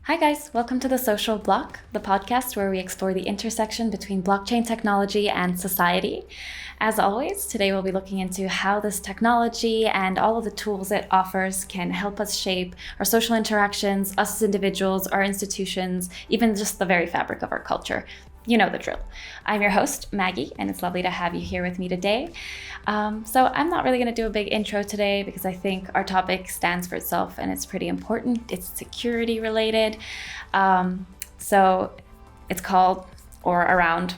Hi, guys. Welcome to The Social Block, the podcast where we explore the intersection between blockchain technology and society. As always, today we'll be looking into how this technology and all of the tools it offers can help us shape our social interactions, us as individuals, our institutions, even just the very fabric of our culture. You know the drill. I'm your host, Maggie, and it's lovely to have you here with me today. So I'm not really going to do a big intro today because I think our topic stands for itself and it's pretty important. It's security related. So it's called or around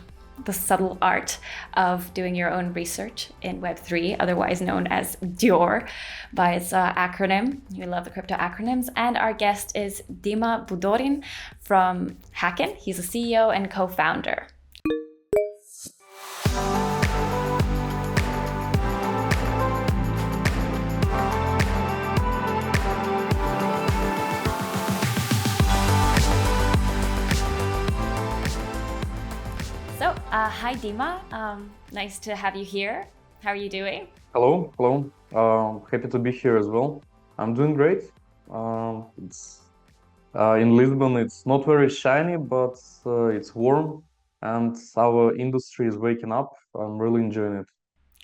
the subtle art of doing your own research in Web3, otherwise known as DYOR by its acronym. We love the crypto acronyms. And our guest is Dyma Budorin from Hacken. He's a CEO and co-founder. So, hi Dyma, nice to have you here. How are you doing? Hello. Happy to be here as well. I'm doing great. It's in Lisbon. It's not very shiny, but it's warm, and our industry is waking up. I'm really enjoying it.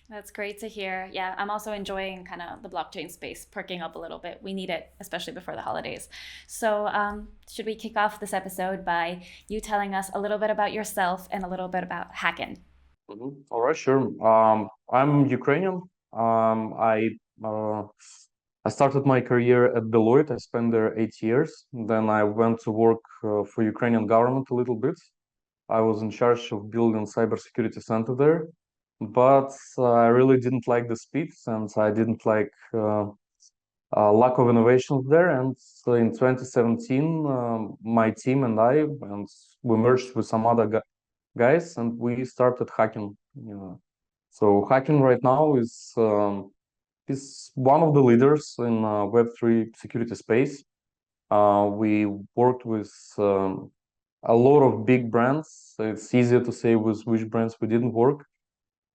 That's great to hear. Yeah, I'm also enjoying kind of the blockchain space perking up a little bit. We need it, especially before the holidays. So, should we kick off this episode by you telling us a little bit about yourself and a little bit about Hacken? All right, sure. I'm Ukrainian. Uh, I started my career at Deloitte. I spent there 8 years. Then I went to work for Ukrainian government a little bit. I was in charge of building cybersecurity center there, but I really didn't like the speed and I didn't like lack of innovations there. And so in 2017, my team and we merged with some other guys and we started Hacken. So Hacken right now is one of the leaders in Web3 security space. We worked with a lot of big brands. It's easier to say with which brands we didn't work.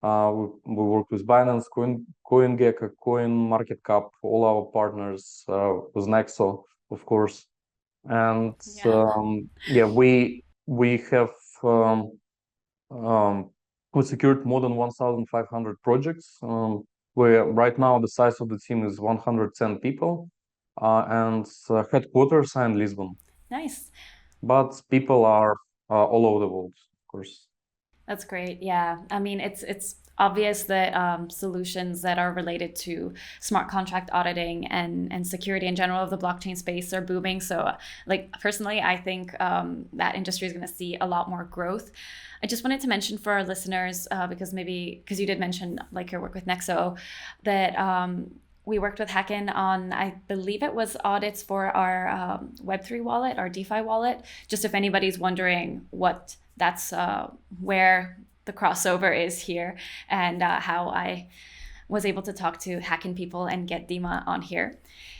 We worked with Binance, CoinGecko, CoinMarketCap, all our partners, with Nexo, of course. And we have we secured more than 1,500 projects. Where right now the size of the team is 110 people, and headquarters are in Lisbon. Nice. But people are all over the world, of course. That's great. Yeah. I mean, it's obvious that solutions that are related to smart contract auditing and security in general of the blockchain space are booming. So, like personally, I think that industry is going to see a lot more growth. I just wanted to mention for our listeners, because you did mention like your work with Nexo, that we worked with Hacken on, I believe it was audits for our Web3 wallet, our DeFi wallet. Just if anybody's wondering what that's where the crossover is here and how I was able to talk to Hacken people and get Dyma on here.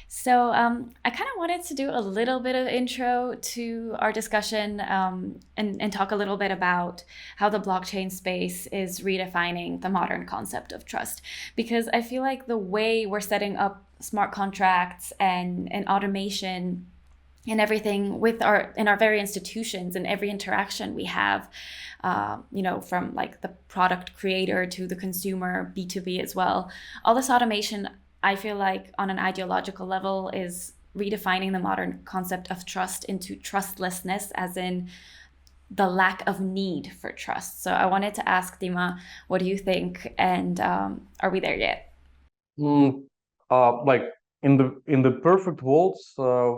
So I kind of wanted to do a little bit of intro to our discussion and talk a little bit about how the blockchain space is redefining the modern concept of trust. Because I feel like the way we're setting up smart contracts and automation and everything in our very institutions and every interaction we have, from like the product creator to the consumer, B2B as well, all this automation, I feel like on an ideological level is redefining the modern concept of trust into trustlessness, as in the lack of need for trust. So I wanted to ask Dyma, what do you think? And are we there yet? Like in the perfect world,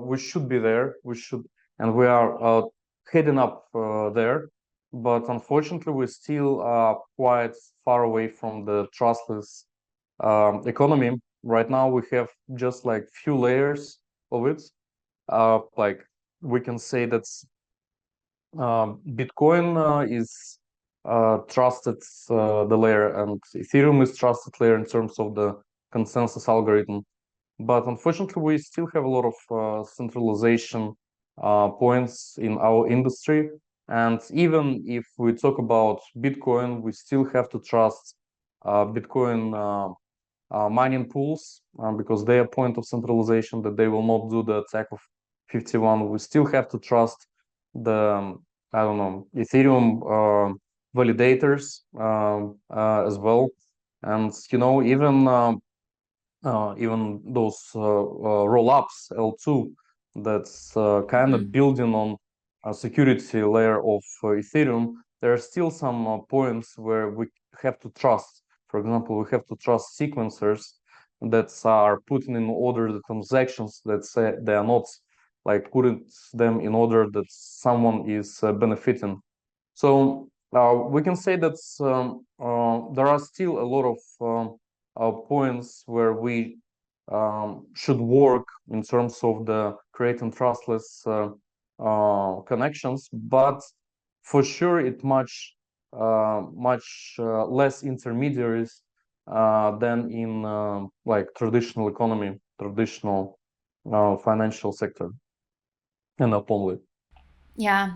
we should be there. And we are heading up there. But unfortunately, we're still quite far away from the trustless economy. Right now, we have just like few layers of it. Like we can say that Bitcoin is trusted the layer, and Ethereum is trusted layer in terms of the consensus algorithm. But unfortunately, we still have a lot of centralization points in our industry. And even if we talk about Bitcoin, we still have to trust Bitcoin mining pools because they are point of centralization, that they will not do the attack of 51, we still have to trust the, I don't know, Ethereum validators as well. And, even those roll-ups L2 that's kind of building on a security layer of Ethereum, there are still some points where we have to trust. For example, we have to trust sequencers that are putting in order the transactions that say they are not like putting them in order that someone is benefiting. So we can say that there are still a lot of points where we should work in terms of the creating trustless connections, but for sure it much less intermediaries than in like traditional economy, traditional financial sector, and not only. Yeah.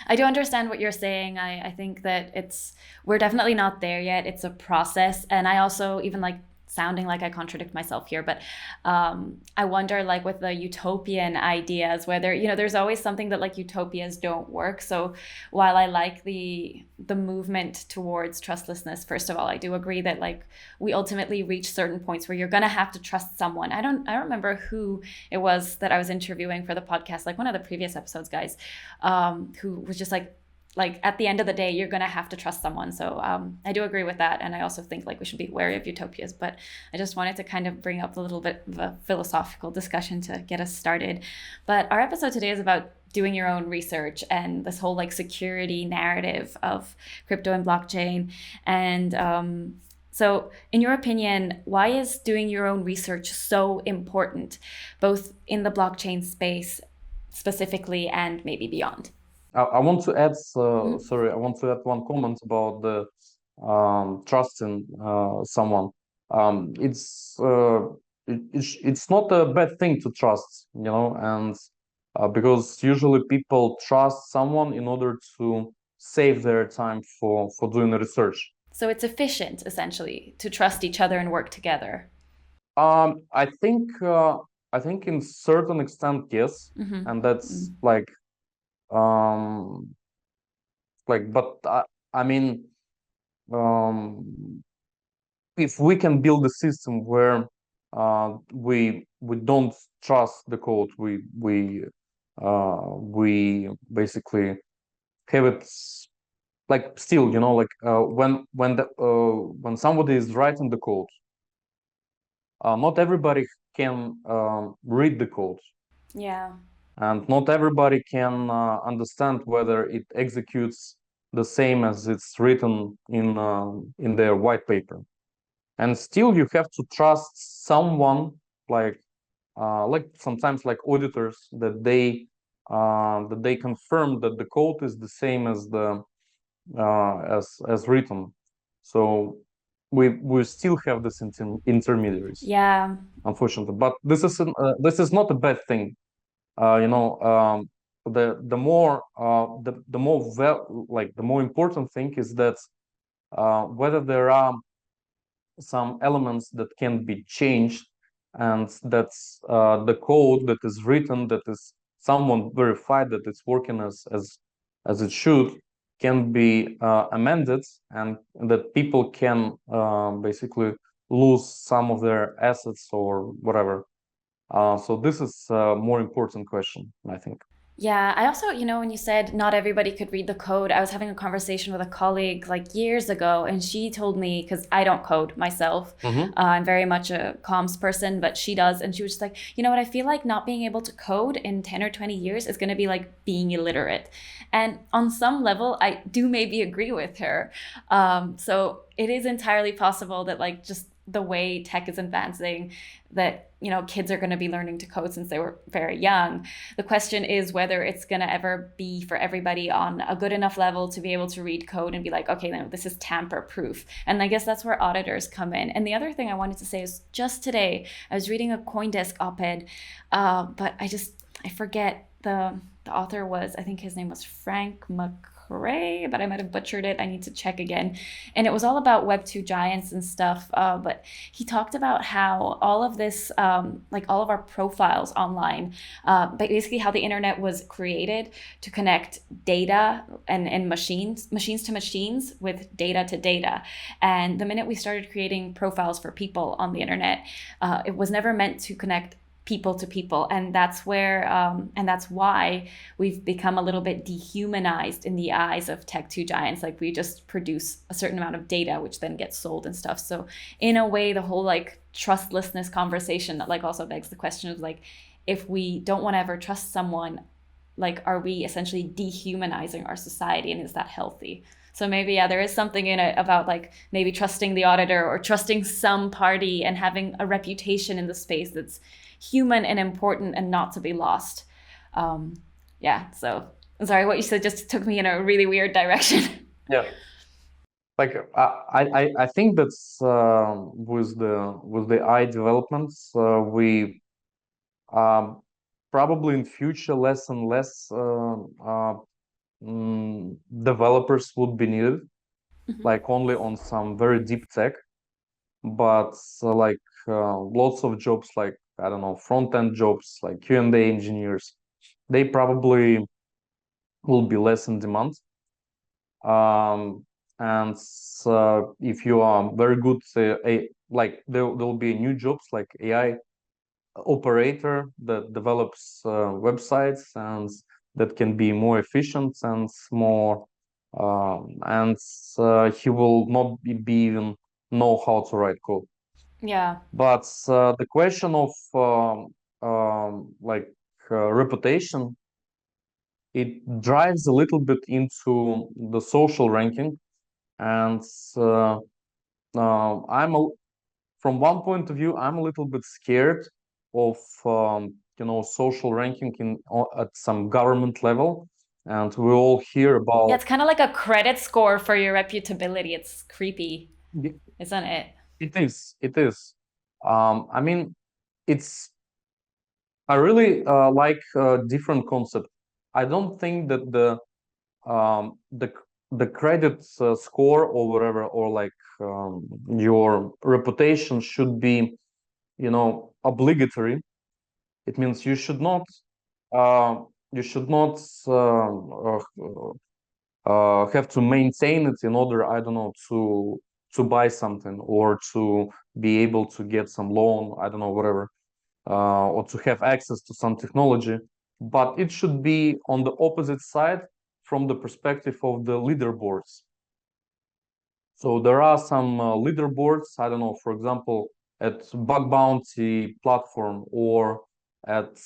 I do understand what you're saying. I think that we're definitely not there yet. It's a process. And I also, even like sounding like I contradict myself here, but I wonder, like with the utopian ideas, whether, there's always something that like utopias don't work. So while I like the movement towards trustlessness, first of all, I do agree that like we ultimately reach certain points where you're gonna have to trust someone. I don't remember who it was that I was interviewing for the podcast, like one of the previous episodes, guys, who was just like at the end of the day, you're going to have to trust someone. So I do agree with that. And I also think like we should be wary of utopias, but I just wanted to kind of bring up a little bit of a philosophical discussion to get us started. But our episode today is about doing your own research and this whole like security narrative of crypto and blockchain. And so in your opinion, why is doing your own research so important, both in the blockchain space specifically and maybe beyond? I want to add, sorry, I want to add one comment about the trusting someone. It's not a bad thing to trust, and because usually people trust someone in order to save their time for doing the research. So it's efficient, essentially, to trust each other and work together. I think in certain extent, yes, and that's um but I mean, if we can build a system where we don't trust the code, we basically have it like still, when somebody is writing the code, not everybody can read the code. Yeah. And not everybody can understand whether it executes the same as it's written in their white paper. And still, you have to trust someone, like sometimes like auditors, that they confirm that the code is the same as the as written. So we still have this intermediaries. Yeah. Unfortunately, but this is not a bad thing. The more important thing is that whether there are some elements that can be changed, and that's the code that is written, that is someone verified that it's working as it should, can be amended, and that people can basically lose some of their assets or whatever. So this is a more important question, I think. Yeah, I also, when you said not everybody could read the code, I was having a conversation with a colleague like years ago, and she told me, because I don't code myself, I'm very much a comms person, but she does. And she was just like, you know what, I feel like not being able to code in 10 or 20 years is going to be like being illiterate. And on some level, I do maybe agree with her. So it is entirely possible that like just the way tech is advancing, that kids are going to be learning to code since they were very young. The question is whether it's going to ever be for everybody on a good enough level to be able to read code and be like, okay, no, this is tamper proof. And I guess that's where auditors come in. And the other thing I wanted to say is, just today I was reading a CoinDesk op-ed, but I forget the author was, I think his name was Frank a.k.a, but I might have butchered it. I need to check again. And it was all about Web2 giants and stuff. But he talked about how all of this, like all of our profiles online, but basically how the internet was created to connect data and machines to machines with data to data. And the minute we started creating profiles for people on the internet, it was never meant to connect people to people, and that's where and that's why we've become a little bit dehumanized in the eyes of tech 2 giants. Like, we just produce a certain amount of data which then gets sold and stuff. So in a way, the whole like trustlessness conversation that like also begs the question of like, if we don't want to ever trust someone, like, are we essentially dehumanizing our society, and is that healthy? So maybe, yeah, there is something in it about like maybe trusting the auditor or trusting some party and having a reputation in the space that's human and important and not to be lost. Yeah, so I'm sorry, what you said just took me in a really weird direction. Yeah. Like I think that's with the AI developments, we probably in future less and less developers would be needed, like only on some very deep tech. But like lots of jobs, like I don't know, front end jobs like Q&A engineers, they probably will be less in demand. And if you are very good, like there'll be new jobs like AI operator that develops websites and that can be more efficient and more, and he will not be even know how to write code. Yeah. But the question of like reputation, it drives a little bit into the social ranking, and from one point of view, I'm a little bit scared of social ranking at some government level, and we all hear Yeah, about. it's kind of like a credit score for your reputability. It's creepy, isn't it? It is. It is. I mean, it's. I really like a different concept. I don't think that um, the the credit score or whatever, or like your reputation should be, obligatory. It means uh, you should not have to maintain it in order, I don't know, to buy something or to be able to get some loan, I don't know, whatever, or to have access to some technology. But it should be on the opposite side from the perspective of the leaderboards. So there are some leaderboards, I don't know, for example, at bug bounty platform or at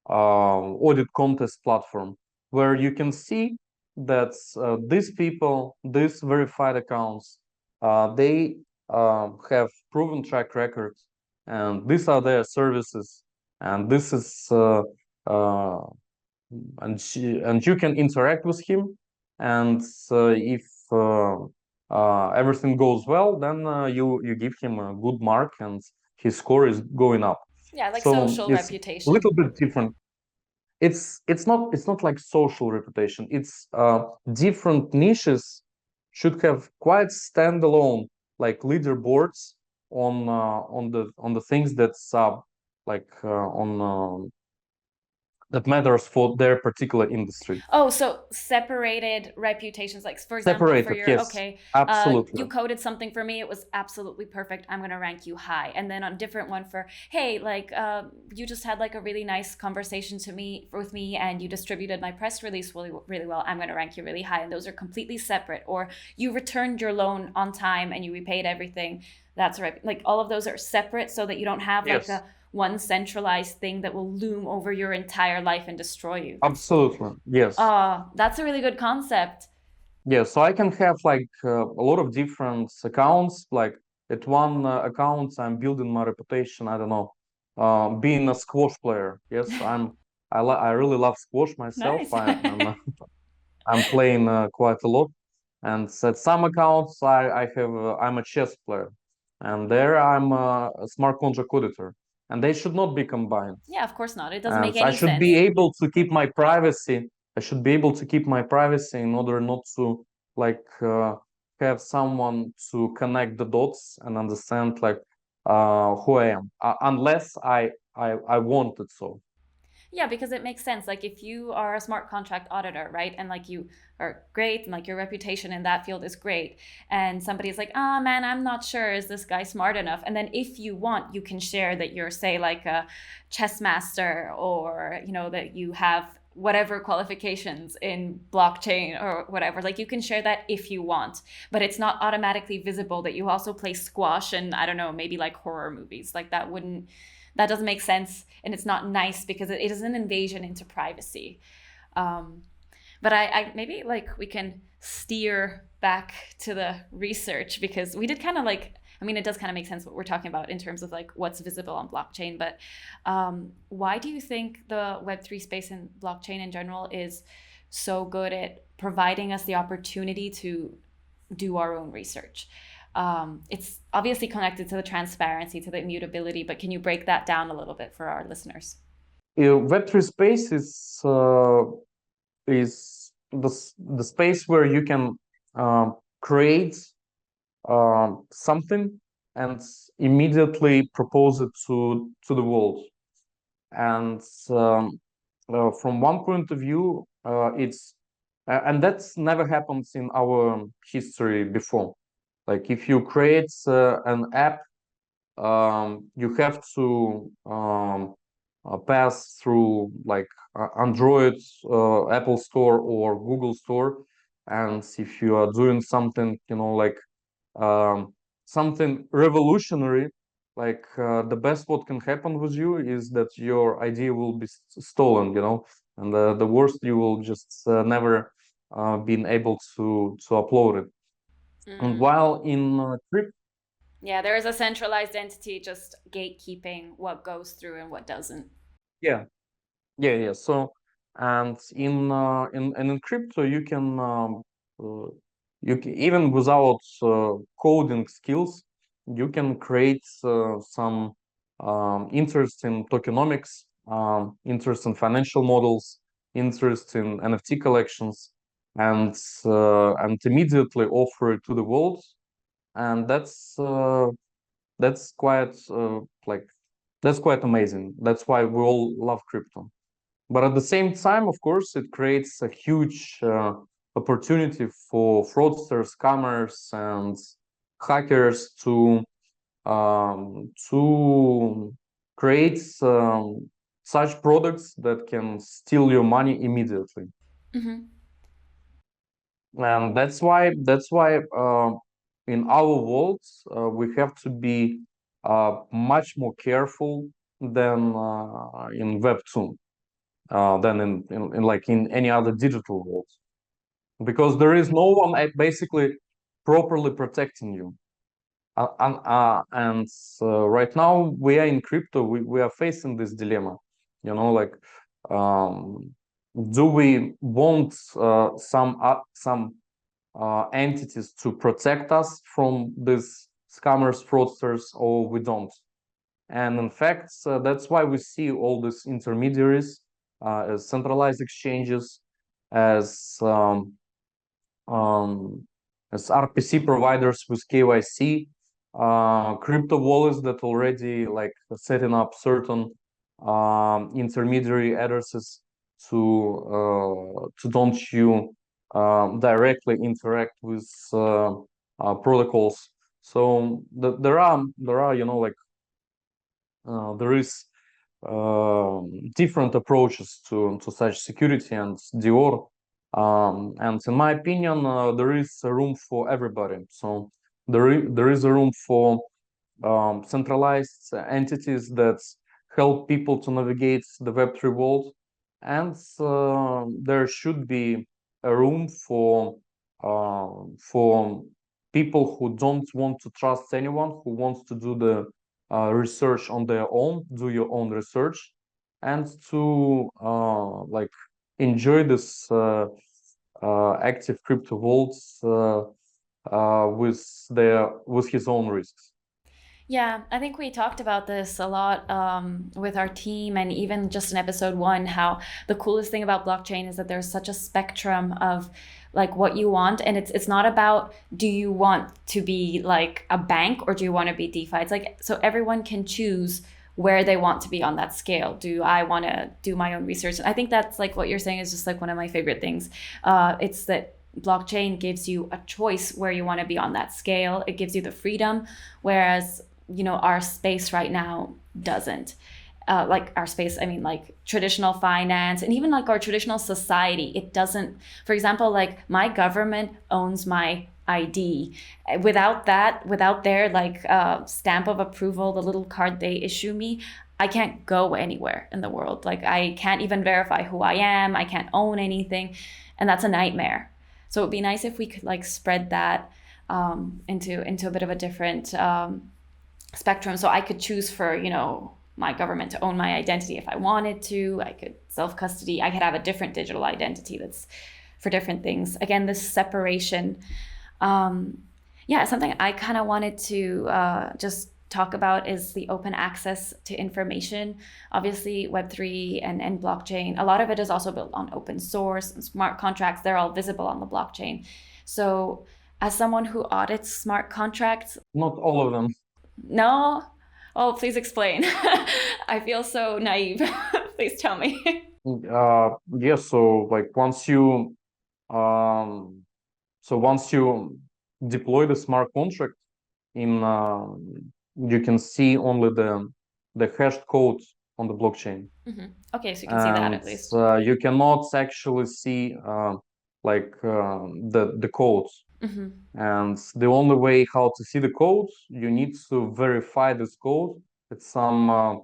audit contest platform, where you can see that these people, these verified accounts, they have proven track record, and these are their services, and this is and you can interact with him, and if everything goes well, then you give him a good mark, and his score is going up. Yeah, like So social it's a reputation. little bit different. It's not like social reputation. It's different niches should have quite standalone like leaderboards on the things that's like on that matters for their particular industry. Oh, so separated reputations. Like, for example, for Separated, your, yes, okay, absolutely. you coded something for me. It was absolutely perfect. I'm going to rank you high. And then on different one for, hey, like, you just had like a really nice conversation with me and you distributed my press release really, really well. I'm going to rank you really high. And those are completely separate. Or you returned your loan on time and you repaid everything. That's right. Like, all of those are separate so that you don't have like Yes, a one centralized thing that will loom over your entire life and destroy you. absolutely. Yes. That's a really good concept. Yeah, so I can have like a lot of different accounts. Like at one account, I'm building my reputation. I don't know, being a squash player. Yes, I really love squash myself. Nice. I'm playing quite a lot. And at some accounts, I'm a chess player, and there I'm a smart contract auditor, and they should not be combined. Yeah, of course not. It doesn't And make I any should be sense. able to keep my privacy. I should be able to keep my privacy in order not to like have someone to connect the dots and understand like who I am, unless I want it so. Yeah, because it makes sense. Like if you are a smart contract auditor, right? And like you are great and like your reputation in that field is great. And somebody's like, oh man, I'm not sure. Is this guy smart enough? And then if you want, you can share that you're, say, like a chess master, or, you know, that you have whatever qualifications in blockchain or whatever. Like you can share that if you want, but it's not automatically visible that you also play squash and, I don't know, maybe like horror movies. Like that doesn't make sense, and it's not nice because it is an invasion into privacy. um, but I maybe like we can steer back to the research, because we did kind of like, I mean, it does kind of make sense what we're talking about in terms of like what's visible on blockchain. But why do you think the Web3 space and blockchain in general is so good at providing us the opportunity to do our own research? It's obviously connected to the transparency, to the immutability, but can you break that down a little bit for our listeners? Web3 space is the space where you can create something and immediately propose it to the world. And from one point of view, it's and that's never happened in our history before. Like if you create an app, you have to pass through like Android, Apple Store or Google Store. And if you are doing something, you know, like something revolutionary, like the best what can happen with you is that your idea will be stolen, you know, and the worst, you will just never been able to upload it. And Mm. while in Yeah, there is a centralized entity just gatekeeping what goes through and what doesn't. yeah, yeah. So, and in crypto, you can even without coding skills, you can create some interest in tokenomics, interest in financial models, interest in NFT collections, and immediately offer it to the world. And that's quite like that's quite amazing. That's why we all love crypto. But at the same time, of course, it creates a huge opportunity for fraudsters, scammers, and hackers to create such products that can steal your money immediately. Mm-hmm. And that's why in our world we have to be much more careful than in Web 2. Than in like in any other digital world, because there is no one basically properly protecting you. And right now we are in crypto, we are facing this dilemma, you know, like um, do we want some entities to protect us from these scammers, fraudsters, or we don't? And in fact, that's why we see all these intermediaries as centralized exchanges, as um, as RPC providers with KYC, crypto wallets that already like setting up certain intermediary addresses to don't you directly interact with protocols. So there are you know like there is different approaches to such security and DYOR. And in my opinion, there is a room for everybody. So there is a room for centralized entities that help people to navigate the Web3 world, and there should be a room for people who don't want to trust anyone, who wants to do the research on their own, do your own research, and to like enjoy this active crypto vaults with his own risks. Yeah, I think we talked about this a lot with our team, and even just in episode one, how the coolest thing about blockchain is that there's such a spectrum of like what you want, and it's not about do you want to be like a bank or do you want to be DeFi. It's like so everyone can choose where they want to be on that scale. Do I want to do my own research? And I think that's like what you're saying is just like one of my favorite things. It's that blockchain gives you a choice where you want to be on that scale. It gives you the freedom, whereas our space right now doesn't. Like our space, I mean, like traditional finance and even like our traditional society, it doesn't. For example, like my government owns my ID. Without that, without their like stamp of approval, the little card they issue me, I can't go anywhere in the world. Like I can't even verify who I am. I can't own anything, and that's a nightmare. So it'd be nice if we could like spread that into a bit of a different spectrum, so I could choose for my government to own my identity if I wanted to. I could self custody. I could have a different digital identity that's for different things. Again, this separation. Yeah, something I kind of wanted to just talk about is the open access to information. Obviously, Web3 and blockchain, a lot of it is also built on open source and smart contracts. They're all visible on the blockchain. So, as someone who audits smart contracts, Not all of them. no? Oh, please explain. I feel so naive. Please tell me. Yeah, so like um, once you deploy the smart contract in, you can see only the hashed code on the blockchain, Okay, so you can see that and at least. you cannot actually see the codes. And the only way how to see the code, you need to verify this code at some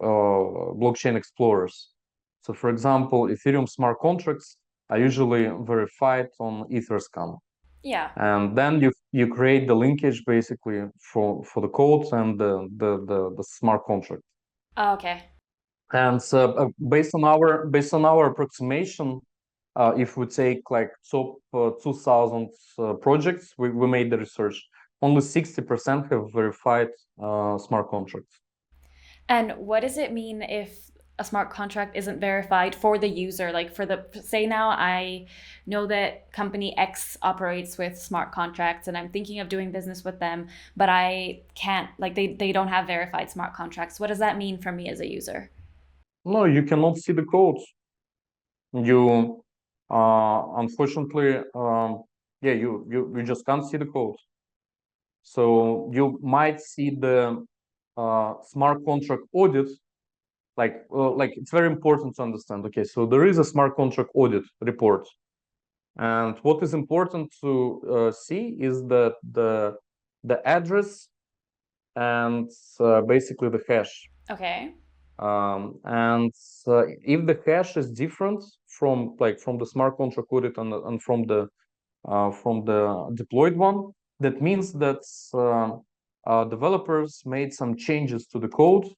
blockchain explorers. So, for example, Ethereum smart contracts are usually verified on Etherscan, Yeah. and then you create the linkage basically for the codes and the smart contract. Okay. And based on our approximation, if we take like top 2000 projects, we made the research. Only 60% have verified smart contracts. And what does it mean if a smart contract isn't verified for the user? Like for the, say now I know that company X operates with smart contracts and I'm thinking of doing business with them, but I can't, like they don't have verified smart contracts. What does that mean for me as a user? No, you cannot see the codes. You unfortunately, yeah, you just can't see the codes. So you might see the smart contract audit. Like it's very important to understand. Okay, so there is a smart contract audit report, and what is important to see is that the address and basically the hash. Okay. And if the hash is different from the smart contract audit and from the deployed one, that means that developers made some changes to the code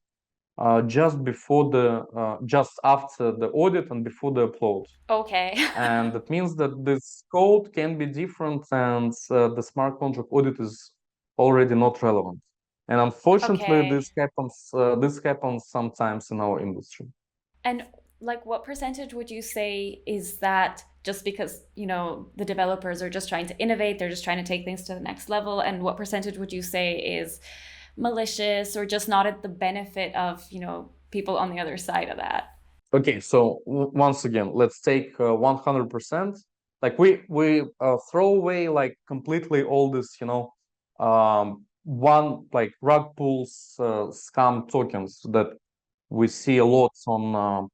just after the audit and before the upload. Okay. And that means that this code can be different, and the smart contract audit is already not relevant. And unfortunately, Okay. this happens sometimes in our industry. And like what percentage would you say is that just because, the developers are just trying to innovate, they're just trying to take things to the next level, and what percentage would you say is malicious or just not at the benefit of, people on the other side of that? Okay, so once again, let's take 100%. Like we throw away like completely all this, one like rug pulls scam tokens that we see a lot on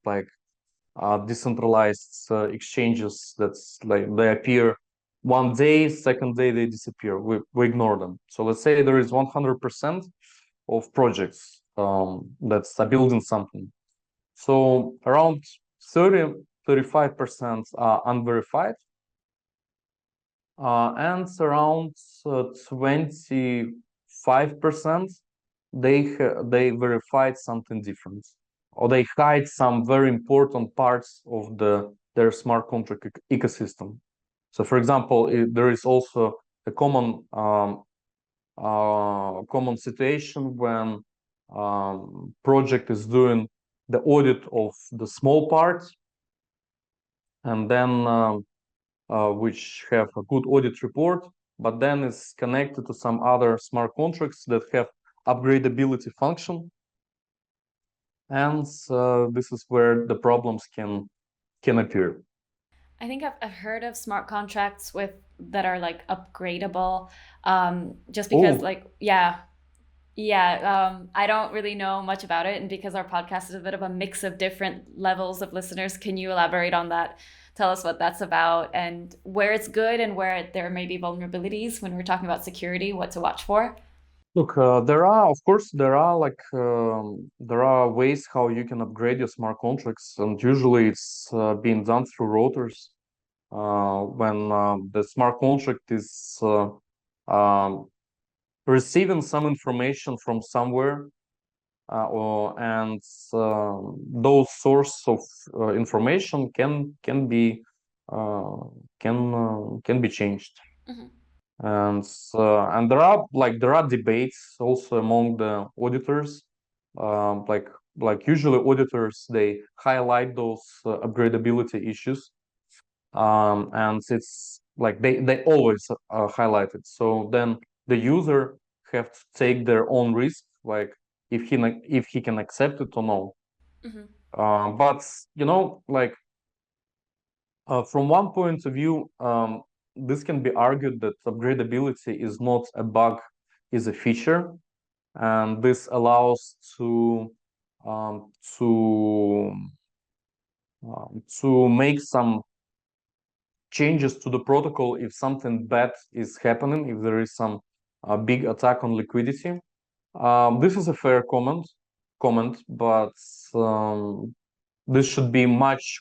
decentralized exchanges. That's like they appear one day, second day they disappear. We ignore them. So let's say there is 100% of projects that's building something. So around 35% are unverified, and around 25% they verified something different, or they hide some very important parts of their smart contract ecosystem. So, for example, there is also a common common situation when project is doing the audit of the small part, and then which have a good audit report, but then it's connected to some other smart contracts that have upgradeability function, and this is where the problems can appear. I think I've heard of smart contracts with that are like upgradable, just because Oh, like yeah, I don't really know much about it, and because our podcast is a bit of a mix of different levels of listeners, can you elaborate on that? Tell us what that's about and where it's good and where there may be vulnerabilities when we're talking about security, what to watch for. look, there are, of course, there are ways how you can upgrade your smart contracts, and usually it's being done through routers. When the smart contract is um, receiving some information from somewhere, and those source of information uh, can be changed. Hmm. And there are debates also among the auditors. Um, like like usually auditors, they highlight those upgradability issues, and it's like they always highlight it. So then the user have to take their own risk, like if he can accept it or no. Hmm. But like from one point of view, this can be argued that upgradability is not a bug, is a feature, and this allows um, to to make some changes to the protocol if something bad is happening, if there is some big attack on liquidity. This is a fair comment, but this should be much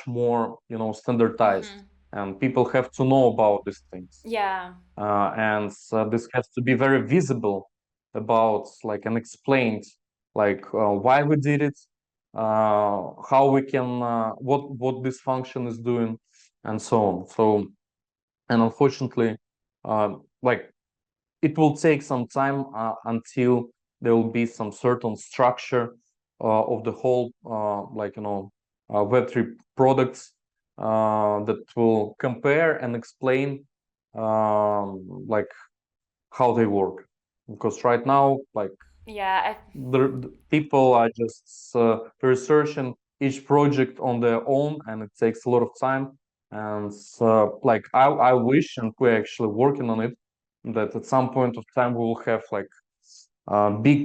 more, standardized, Hmm. and people have to know about these things. Yeah. And this has to be very visible about, like, and explained, like why we did it, how we can, what this function is doing, and so on. So, and unfortunately, like, it will take some time until there will be some certain structure of the whole, Web3 products that will compare and explain, like, how they work. Because right now, like, Yeah. the people are just researching each project on their own, and it takes a lot of time. And like, I wish, and we're actually working on it, that at some point of time we will have like big,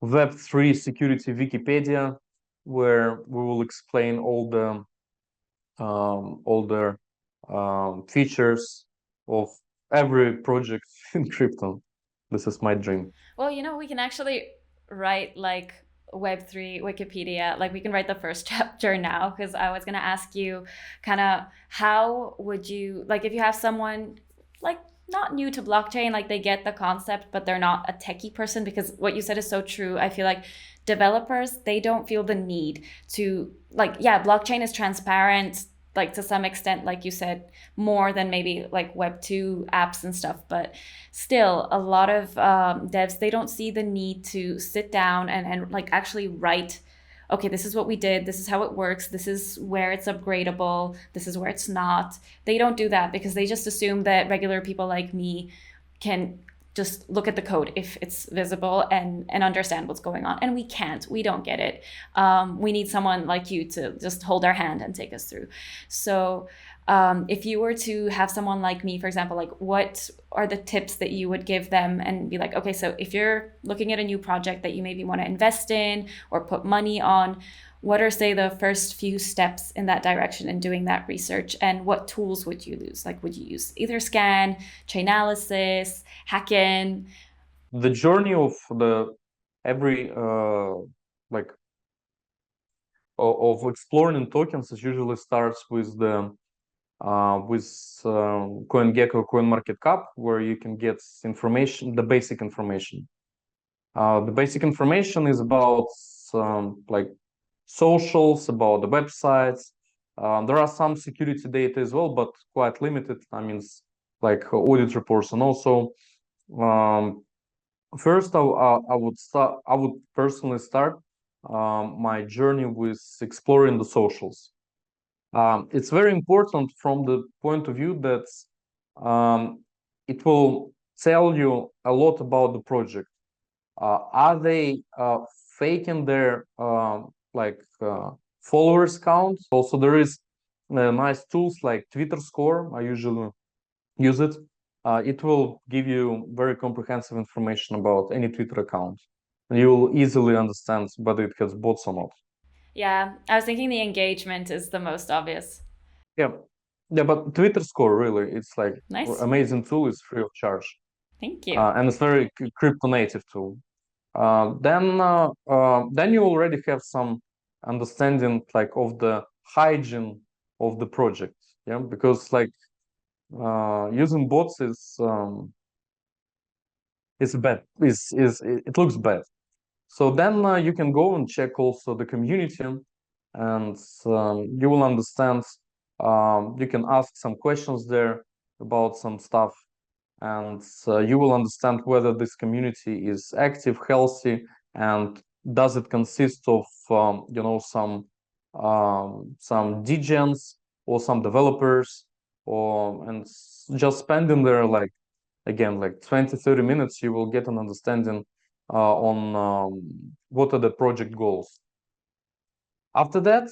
Web3 security Wikipedia, where we will explain all the features of every project in crypto. This is my dream. Well, we can actually write like Web3 Wikipedia. Like we can write the first chapter now because I was going to ask you kind of how would you, like, if you have someone like not new to blockchain, like they get the concept, but they're not a techie person, because what you said is so true. I feel like developers, they don't feel the need to, like, yeah, blockchain is transparent, like to some extent, like you said, more than maybe like Web 2 apps and stuff, but still a lot of devs, they don't see the need to sit down and like actually write, okay, this is what we did, this is how it works, this is where it's upgradable, this is where it's not. They don't do that because they just assume that regular people like me can just look at the code if it's visible and understand what's going on, and we can't, we don't get it. We need someone like you to just hold our hand and take us through. So if you were to have someone like me, for example, like what are the tips that you would give them and be like, okay, so if you're looking at a new project that you maybe want to invest in or put money on, what are, say, the first few steps in that direction in doing that research, and what tools would you use? Like, would you use Etherscan, Chainalysis, Hacken? The journey of the every like of exploring tokens is usually starts with the with CoinGecko, CoinMarketCap, where you can get information, the basic information. The basic information is about like socials, about the websites. There are some security data as well, but quite limited. I mean, like audit reports, and also First, I would personally start my journey with exploring the socials. It's very important from the point of view that it will tell you a lot about the project. Are they faking their followers count? Also, there is nice tools like Twitter Score. I usually use it. It will give you very comprehensive information about any Twitter account. And you will easily understand whether it has bots or not. Yeah, I was thinking the engagement is the most obvious. Yeah, yeah, but Twitter Score really, it's like Nice. amazing tool. It's free of charge, Thank you. and it's very crypto native tool. Then you already have some understanding like of the hygiene of the project. Yeah, because like using bots is bad. Is it looks bad. So then you can go and check also the community, and you will understand. You can ask some questions there about some stuff, and you will understand whether this community is active, healthy, and does it consist of some degens or some developers, or and just spending there like again like 20-30 minutes, you will get an understanding on what are the project goals. After that,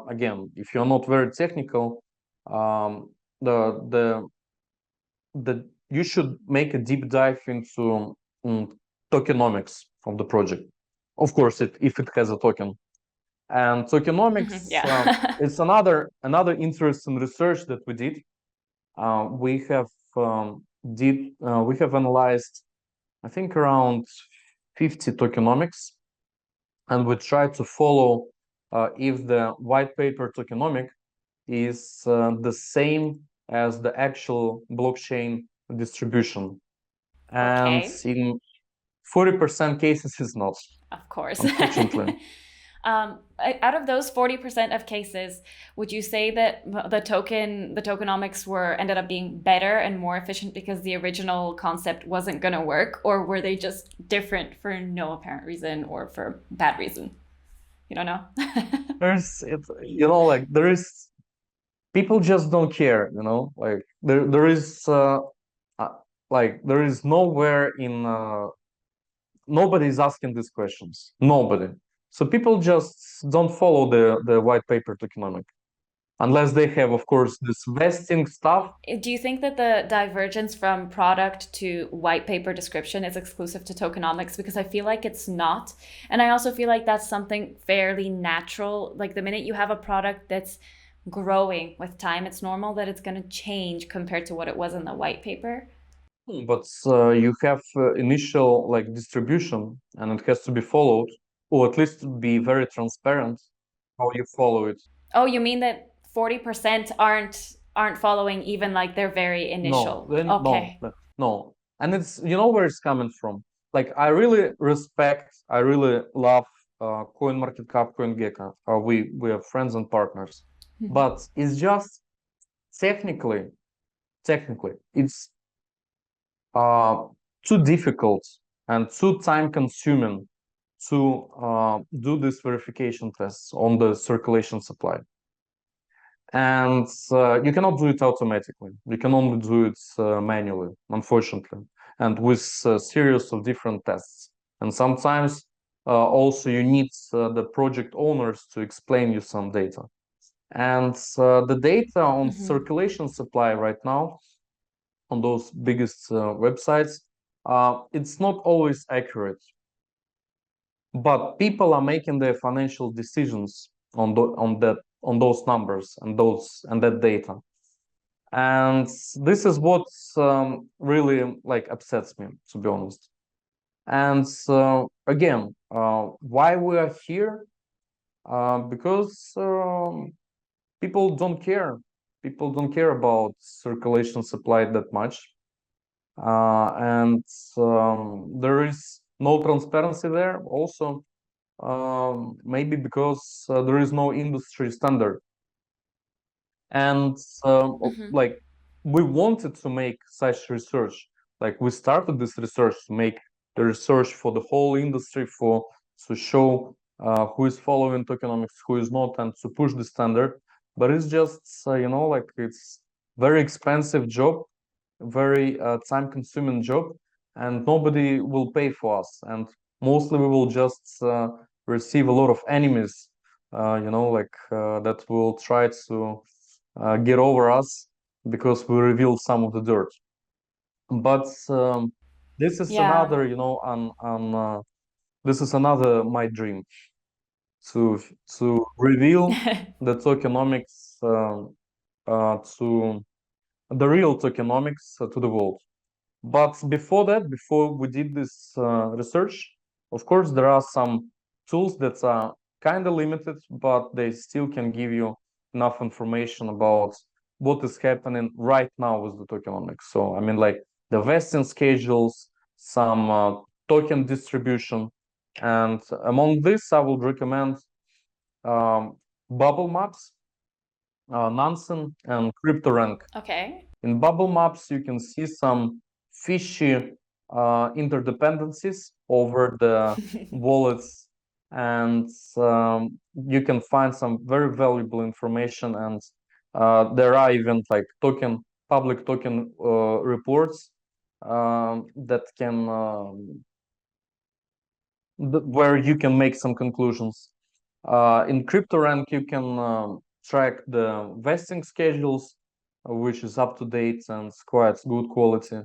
again, if you're not very technical, the you should make a deep dive into tokenomics of the project. Of course, if it has a token. And tokenomics, Yeah. it's another interesting research that we did. We have we have analyzed, I think, around 50 tokenomics, and we try to follow if the white paper tokenomic is the same as the actual blockchain distribution. And Okay. in 40% cases, it's not, Of course. unfortunately. Out of those 40% of cases, would you say that the tokenomics ended up being better and more efficient because the original concept wasn't going to work, or were they just different for no apparent reason or for bad reason? You don't know. Like there is people just don't care, like there is like there is nowhere in nobody is asking these questions. Nobody. So people just don't follow the white paper tokenomic unless they have, of course, this vesting stuff. Do you think that the divergence from product to white paper description is exclusive to tokenomics? Because I feel like it's not. And I also feel like that's something fairly natural. Like the minute you have a product that's growing with time, it's normal that it's going to change compared to what it was in the white paper. But you have initial like distribution, and it has to be followed, or at least be very transparent how you follow it. Oh, you mean that 40% aren't following even like their very No, initial. then no, Okay. no. And it's where it's coming from. Like I really respect, I really love CoinMarketCap, CoinGecko. We are friends and partners, but it's just technically, it's too difficult and too time consuming to do this verification tests on the circulation supply. And you cannot do it automatically. You can only do it manually, unfortunately, and with a series of different tests. And sometimes also you need the project owners to explain you some data. And the data on circulation supply right now on those biggest websites, it's not always accurate. But people are making their financial decisions on those numbers and that data, and this is what really like upsets me, to be honest. And again, why we are here? Because people don't care. People don't care about circulation supply that much, and there is no transparency there. Also, maybe because there is no industry standard, and like we wanted to make such research, like we started this research to make the research for the whole industry, to show who is following tokenomics, who is not, and to push the standard. But it's just like it's very expensive job, very time-consuming job, and nobody will pay for us, and mostly we will just receive a lot of enemies, that will try to get over us because we revealed some of the dirt. But this is Yeah. another, this is another my dream to reveal the tokenomics to the real tokenomics to the world. But before that, before we did this research, of course, there are some tools that are kind of limited, but they still can give you enough information about what is happening right now with the tokenomics. So, I mean, like the vesting schedules, some token distribution. And among this, I would recommend bubble maps, Nansen, and CryptoRank. Okay. In bubble maps, you can see some fishy interdependencies over the wallets, and you can find some very valuable information. And there are even like public token reports that can where you can make some conclusions. In CryptoRank, you can track the vesting schedules, which is up to date and quite good quality.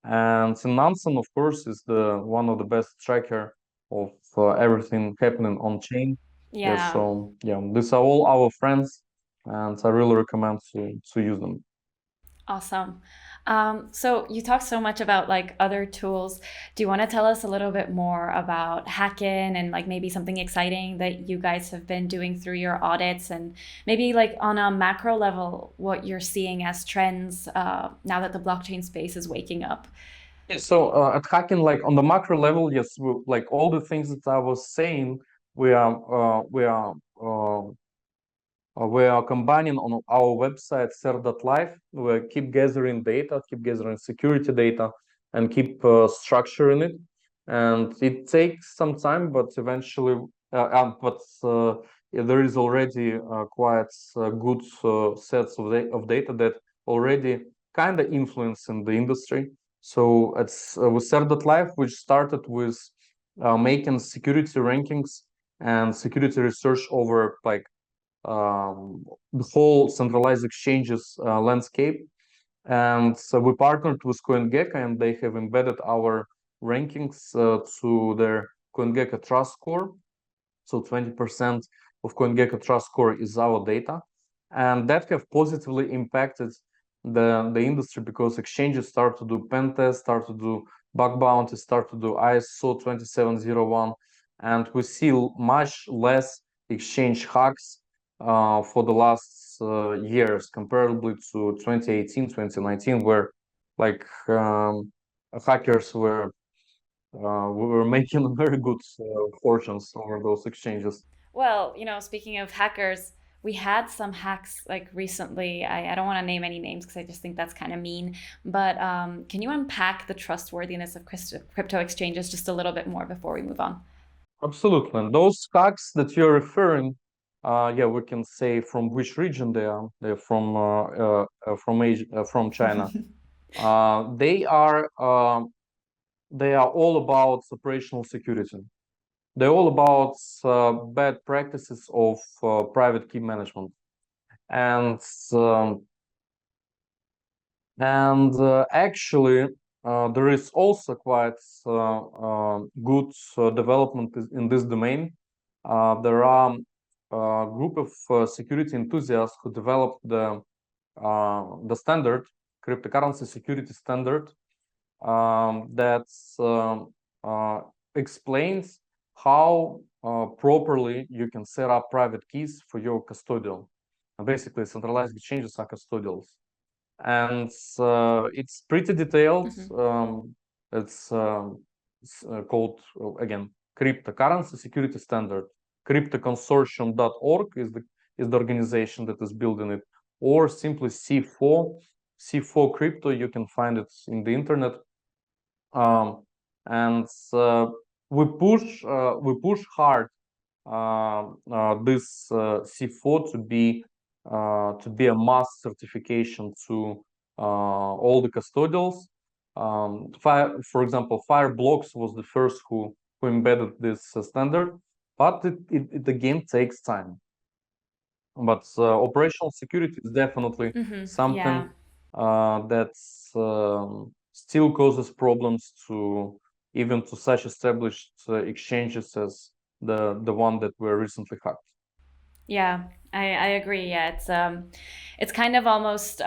And in Nansen, of course, is the one of the best tracker of everything happening on chain. Yeah, Yeah. so yeah, these are all our friends, and I really recommend to use them. Awesome. So you talked so much about like other tools. Do you want to tell us a little bit more about Hacken and like maybe something exciting that you guys have been doing through your audits, and maybe like on a macro level, what you're seeing as trends now that the blockchain space is waking up? Yeah, so at Hacken, like on the macro level, yes, like all the things that I was saying, we are uh, we are uh, we are combining on our website ser.live. We keep gathering data, keep gathering security data, and keep structuring it. And it takes some time, but eventually, there is already quite good sets of data that already kind of influencing the industry. So it's with ser.live, which started with making security rankings and security research over like the whole centralized exchanges landscape. And so we partnered with CoinGecko, and they have embedded our rankings to their CoinGecko Trust Score. So 20% of CoinGecko Trust Score is our data, and that have positively impacted the industry because exchanges start to do pen tests, start to do bug bounties, start to do ISO 2701, and we see much less exchange hacks for the last years, comparably to 2018, 2019, where like hackers we were making very good fortunes over those exchanges. Well, speaking of hackers, we had some hacks like recently. I don't want to name any names because I just think that's kind of mean. But can you unpack the trustworthiness of crypto exchanges just a little bit more before we move on? Absolutely. And those hacks that you're referring, yeah, we can say from which region they are. They're from Asia, from China. They are all about operational security. They're all about bad practices of private key management. And um, actually, there is also quite good development in this domain. There are a group of security enthusiasts who developed the standard, cryptocurrency security standard, that explains how properly you can set up private keys for your custodial. Basically, centralized exchanges are custodials, and it's pretty detailed. Hmm. It's called again cryptocurrency security standard. Cryptoconsortium.org is the organization that is building it, or simply C4 crypto. You can find it in the internet. Um, and we push hard this C4 to be a mass certification to all the custodials. For example, Fireblocks was the first who embedded this standard, but it again takes time. But operational security is definitely something that still causes problems to even to such established exchanges as the one that were recently hacked. Yeah, I agree. Yeah, it's kind of almost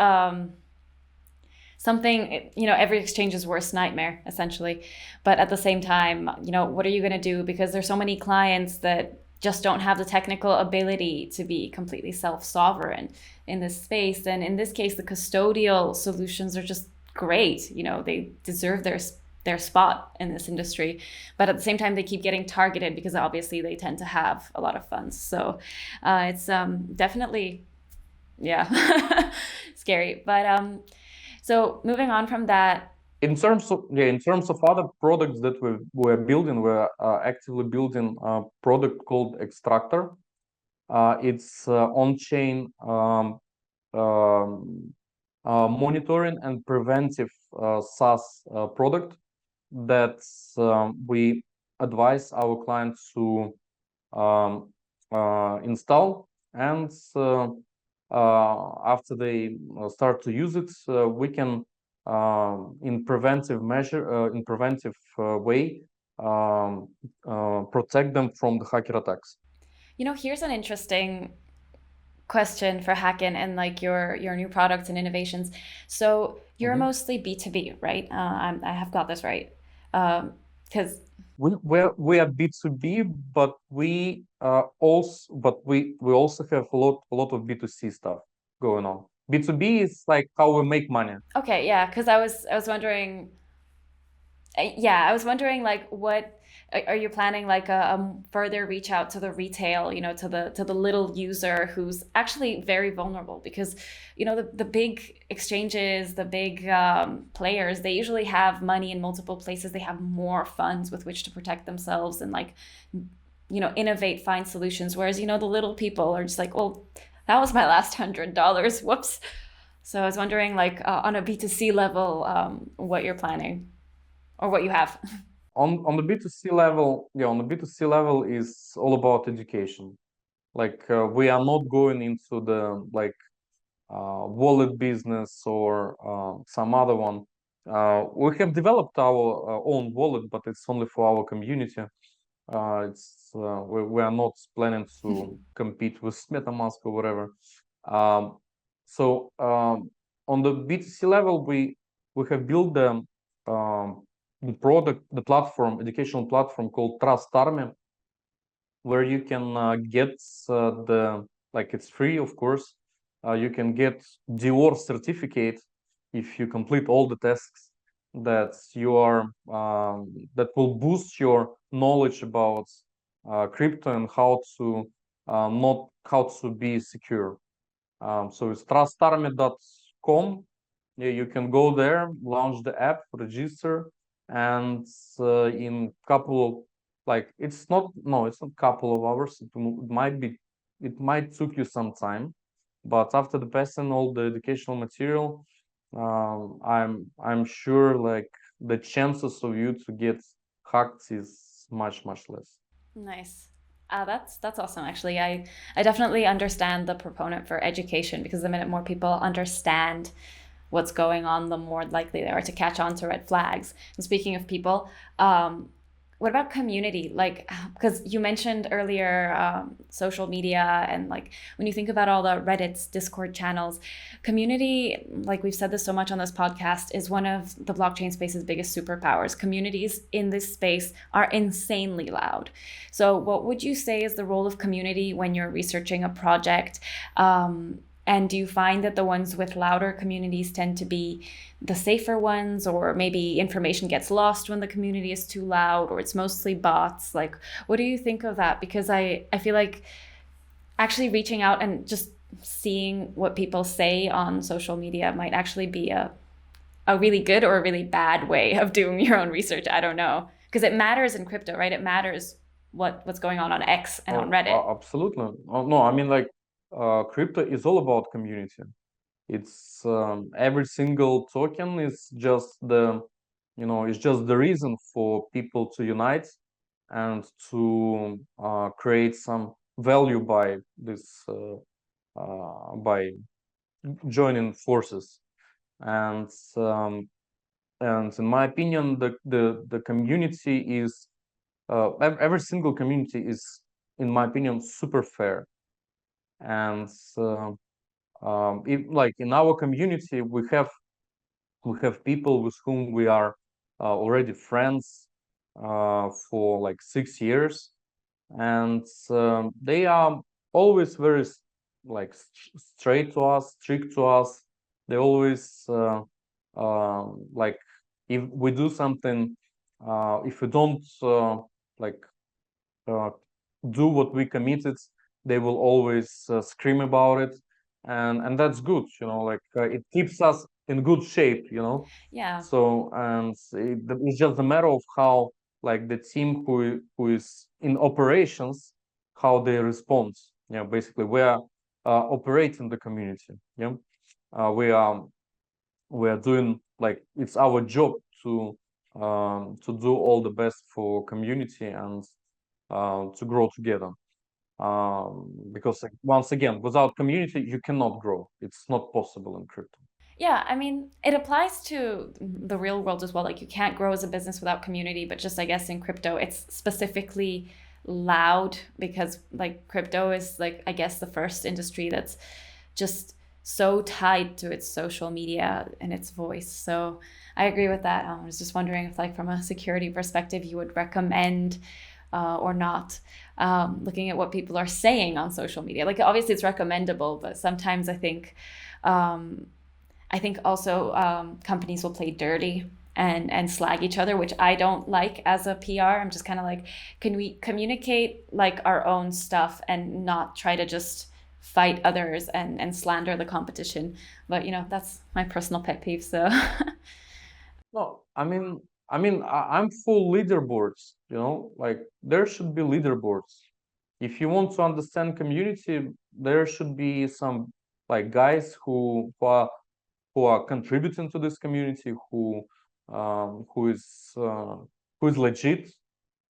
something, every exchange's worst nightmare, essentially. But at the same time, what are you going to do? Because there's so many clients that just don't have the technical ability to be completely self-sovereign in this space. And in this case, the custodial solutions are just great. They deserve their spot in this industry, but at the same time they keep getting targeted because obviously they tend to have a lot of funds. So it's definitely, yeah, scary. But so moving on from that, in terms of other products that we're building, we're actively building a product called Extractor. It's on-chain monitoring and preventive SaaS product that we advise our clients to install, and after they start to use it, we can in preventive way protect them from the hacker attacks. here's an interesting question for Hacken and like your new products and innovations. So you're mostly B2B, right? I have got this right, because we are B2B, but we also have a lot of B2C stuff going on. B2B is like how we make money. okay, yeah, because I was wondering, yeah, I was wondering like what are you planning, like a further reach out to the retail, to the little user who's actually very vulnerable, because the big exchanges, the big players, they usually have money in multiple places. They have more funds with which to protect themselves and like innovate, find solutions, whereas the little people are just like, well, that was my last $100, whoops. So I was wondering, like, on a B2C level, what you're planning or what you have. On the B2C level, on the B2C level is all about education. Like we are not going into the like wallet business or some other one. We have developed our own wallet, but it's only for our community. We are not planning to compete with MetaMask or whatever. So on the B2C level, we have built the product, the platform, educational platform called Trust Army, where you can get it's free, of course. You can get DYOR certificate if you complete all the tasks that that will boost your knowledge about crypto and how to be secure. So it's trustarmy.com. Yeah, you can go there, launch the app, register, and in couple of it's not couple of hours. It might took you some time, but after the passing all the educational material, I'm sure like the chances of you to get hacked is much less. Nice. That's awesome. Actually, I definitely understand the proponent for education, because the minute more people understand what's going on, the more likely they are to catch on to red flags. And speaking of people, what about community? Like, because you mentioned earlier social media, and like when you think about all the Reddits, Discord channels, community, like we've said this so much on this podcast, is one of the blockchain space's biggest superpowers. Communities in this space are insanely loud. So what would you say is the role of community when you're researching a project? And do you find that the ones with louder communities tend to be the safer ones, or maybe information gets lost when the community is too loud, or it's mostly bots? Like, what do you think of that? Because I feel like actually reaching out and just seeing what people say on social media might actually be a a really good or a really bad way of doing your own research. I don't know. Because it matters in crypto, right? It matters what's going on X and on Reddit. Absolutely. No, I mean, like, crypto is all about community. It's every single token is just it's just the reason for people to unite and to create some value by this by joining forces. And in my opinion, the community is every single community is, in my opinion, super fair. And like in our community, we have people with whom we are already friends for like 6 years, and they are always very like straight to us, strict to us. They always like, if we do something, if we don't like do what we committed, they will always scream about it, and that's good. Like, it keeps us in good shape. Yeah. So, and it's just a matter of how, like, the team who is in operations, how they respond. Basically, we are operating the community. We are doing, like, it's our job to do all the best for community and to grow together. Because, like, once again, without community, you cannot grow. It's not possible in crypto. Yeah, I mean, it applies to the real world as well. Like, you can't grow as a business without community, but just, I guess, in crypto, it's specifically loud because, like, crypto is, like, I guess, the first industry that's just so tied to its social media and its voice. So I agree with that. I was just wondering if, like, from a security perspective, you would recommend or not looking at what people are saying on social media. Like, obviously, it's recommendable, but sometimes I think also companies will play dirty and slag each other, which I don't like as a PR. I'm just kind of like, can we communicate like our own stuff and not try to just fight others and slander the competition? But that's my personal pet peeve. So No, I'm for leaderboards. Like, there should be leaderboards. If you want to understand community, there should be some, like, guys who are contributing to this community, who is legit.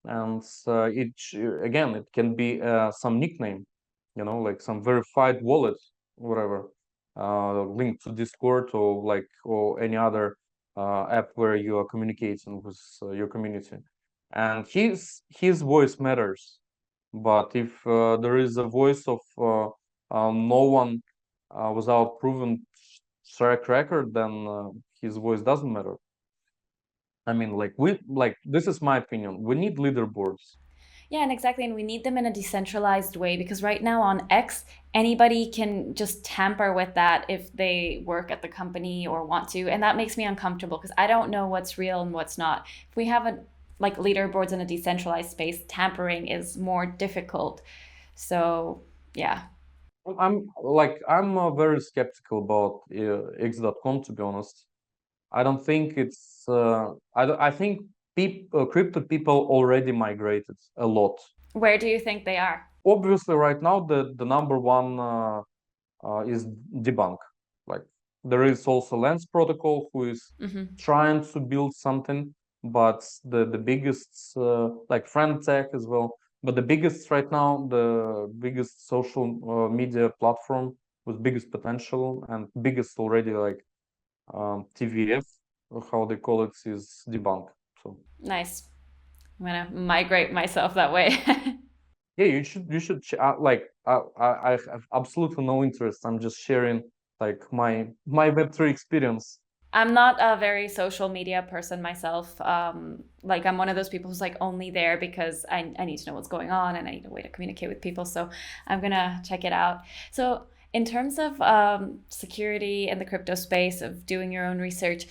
And again, it can be some nickname, like some verified wallet, whatever, linked to Discord, or any other app where you are communicating with your community, and his voice matters. But if there is a voice of no one without proven track record, then his voice doesn't matter. I mean, like, this is my opinion. We need leaderboards. yeah, and exactly, and we need them in a decentralized way because right now on X, anybody can just tamper with that if they work at the company or want to, and that makes me uncomfortable because I don't know what's real and what's not. If we have like leaderboards in a decentralized space, tampering is more difficult. So yeah. I'm very skeptical about X.com, to be honest. I don't think it's. I think crypto people already migrated a lot. Where do you think they are? Obviously, right now the number one is debunk. Like, there is also Lens protocol, who is trying to build something, but the biggest, like Friend Tech as well. But the biggest right now, the biggest social media platform with biggest potential and biggest already, like, TVF, how they call it, is debunk. So Nice. I'm gonna migrate myself that way. yeah, you should like, I have absolutely no interest. I'm just sharing, like, my Web3 experience. I'm not a very social media person myself. Like, I'm one of those people who's like only there because I need to know what's going on and I need a way to communicate with people. So I'm gonna check it out. So in terms of security in the crypto space, of doing your own research,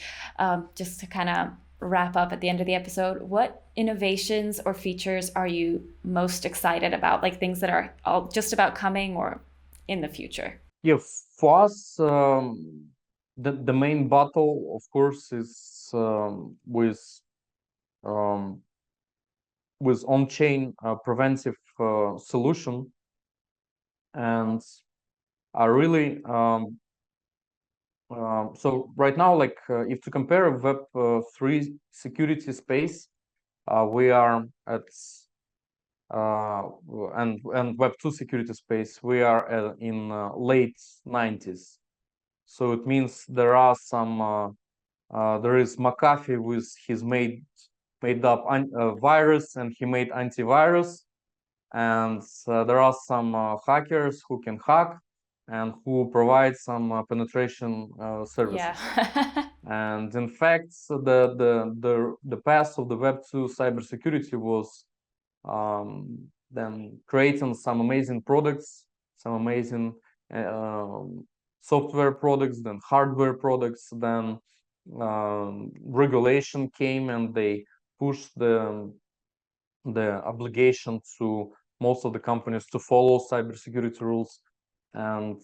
just to kind of wrap up at the end of the episode, what innovations or features are you most excited about? Like things that are all just about coming or in the future? Yeah, for us, the main battle, of course, is with on-chain preventive solution, and I really so right now, like if to compare Web3 security space, we are at and Web2 security space, we are in late 90s. So it means there are some there is McAfee with his made up virus, and he made antivirus, and there are some hackers who can hack and who provide some penetration services. Yeah. And in fact, the path of the Web2 cybersecurity was then creating some amazing products, some amazing software products, then hardware products, then regulation came and they pushed the obligation to most of the companies to follow cybersecurity rules, and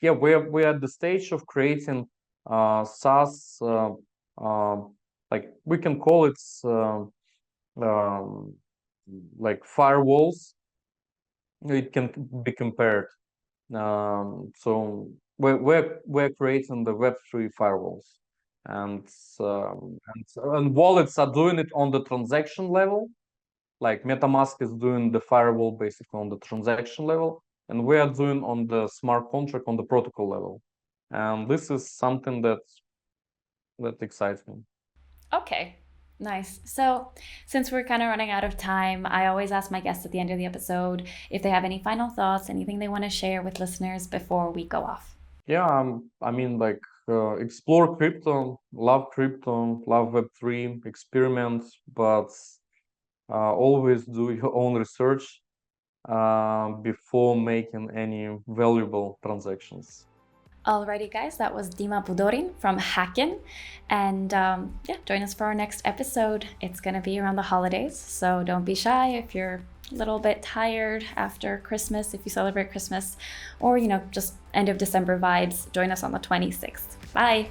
yeah, we're at the stage of creating SaaS, like we can call it like firewalls. It can be compared. So we're creating the Web3 firewalls, and wallets are doing it on the transaction level. Like MetaMask is doing the firewall basically on the transaction level, and we are doing on the smart contract on the protocol level. And this is something that excites me. Okay, nice. So, since we're kind of running out of time, I always ask my guests at the end of the episode if they have any final thoughts, anything they want to share with listeners before we go off. Yeah, I mean, like explore crypto, love Web3, experiment, but always do your own research before making any valuable transactions. Alrighty, guys, that was Dyma Budorin from Hacken. And yeah, join us for our next episode. It's going to be around the holidays, so don't be shy if you're a little bit tired after Christmas, if you celebrate Christmas, or, just end of December vibes. Join us on the 26th. Bye.